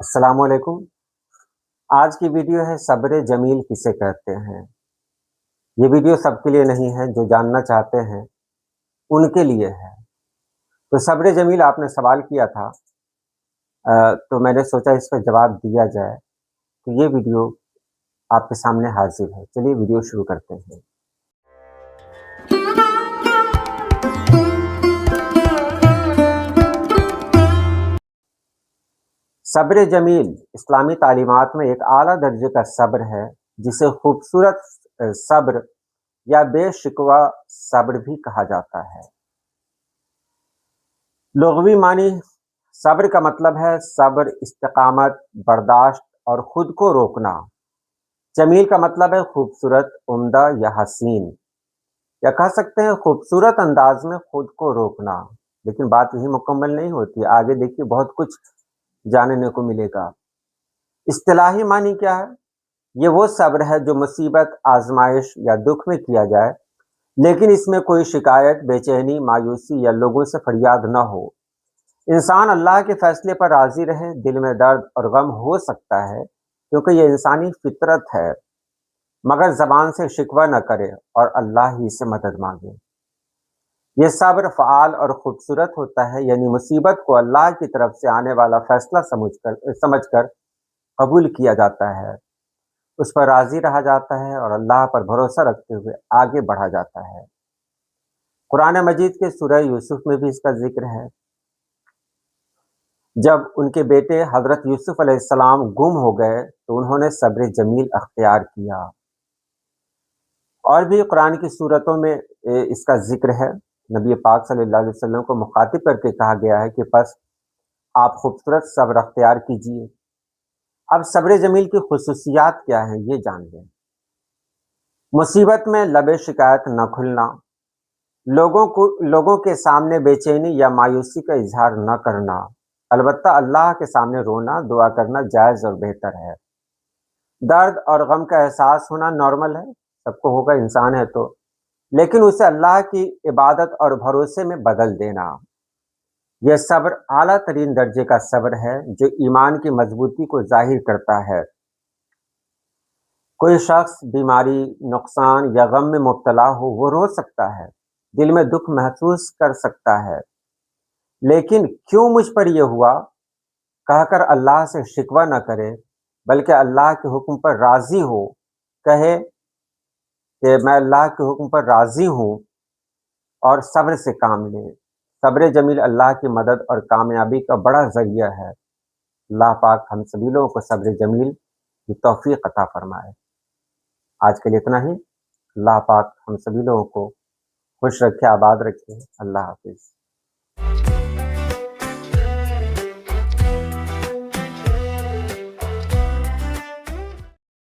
السلام علیکم۔ آج کی ویڈیو ہے صبر جمیل کسے کہتے ہیں۔ یہ ویڈیو سب کے لیے نہیں ہے، جو جاننا چاہتے ہیں ان کے لیے ہے۔ تو صبر جمیل آپ نے سوال کیا تھا، تو میں نے سوچا اس کا جواب دیا جائے، تو یہ ویڈیو آپ کے سامنے حاضر ہے۔ چلیے ویڈیو شروع کرتے ہیں۔ صبر جمیل اسلامی تعلیمات میں ایک اعلیٰ درجے کا صبر ہے، جسے خوبصورت صبر یا بے شکوہ صبر بھی کہا جاتا ہے۔ لغوی معنی صبر کا مطلب ہے صبر، استقامت، برداشت اور خود کو روکنا۔ جمیل کا مطلب ہے خوبصورت، عمدہ یا حسین، یا کہہ سکتے ہیں خوبصورت انداز میں خود کو روکنا۔ لیکن بات یہی مکمل نہیں ہوتی، آگے دیکھیے بہت کچھ جاننے کو ملے گا۔ اصطلاحی معنی کیا ہے؟ یہ وہ صبر ہے جو مصیبت، آزمائش یا دکھ میں کیا جائے، لیکن اس میں کوئی شکایت، بے چینی، مایوسی یا لوگوں سے فریاد نہ ہو۔ انسان اللہ کے فیصلے پر راضی رہے، دل میں درد اور غم ہو سکتا ہے کیونکہ یہ انسانی فطرت ہے، مگر زبان سے شکوہ نہ کرے اور اللہ ہی سے مدد مانگے۔ یہ صبر فعال اور خوبصورت ہوتا ہے، یعنی مصیبت کو اللہ کی طرف سے آنے والا فیصلہ سمجھ کر قبول کیا جاتا ہے، اس پر راضی رہا جاتا ہے اور اللہ پر بھروسہ رکھتے ہوئے آگے بڑھا جاتا ہے۔ قرآن مجید کے سورہ یوسف میں بھی اس کا ذکر ہے۔ جب ان کے بیٹے حضرت یوسف علیہ السلام گم ہو گئے تو انہوں نے صبر جمیل اختیار کیا۔ اور بھی قرآن کی صورتوں میں اس کا ذکر ہے۔ نبی پاک صلی اللہ علیہ وسلم کو مخاطب کر کے کہا گیا ہے کہ پس آپ خوبصورت صبر اختیار کیجیے۔ اب صبر جمیل کی خصوصیات کیا ہیں یہ جان لیں۔ مصیبت میں لب شکایت نہ کھلنا، لوگوں کے سامنے بے چینی یا مایوسی کا اظہار نہ کرنا، البتہ اللہ کے سامنے رونا، دعا کرنا جائز اور بہتر ہے۔ درد اور غم کا احساس ہونا نارمل ہے، سب کو ہوگا، انسان ہے تو، لیکن اسے اللہ کی عبادت اور بھروسے میں بدل دینا۔ یہ صبر اعلیٰ ترین درجے کا صبر ہے جو ایمان کی مضبوطی کو ظاہر کرتا ہے۔ کوئی شخص بیماری، نقصان یا غم میں مبتلا ہو، وہ رو سکتا ہے، دل میں دکھ محسوس کر سکتا ہے، لیکن کیوں مجھ پر یہ ہوا کہہ کر اللہ سے شکوہ نہ کرے، بلکہ اللہ کے حکم پر راضی ہو، کہے کہ میں اللہ کے حکم پر راضی ہوں اور صبر سے کام لے۔ صبر جمیل اللہ کی مدد اور کامیابی کا بڑا ذریعہ ہے۔ اللہ پاک ہم سبھی لوگوں کو صبر جمیل کی توفیق عطا فرمائے۔ آج کے لیے اتنا ہی۔ اللہ پاک ہم سبھی لوگوں کو خوش رکھے، آباد رکھے۔ اللہ حافظ۔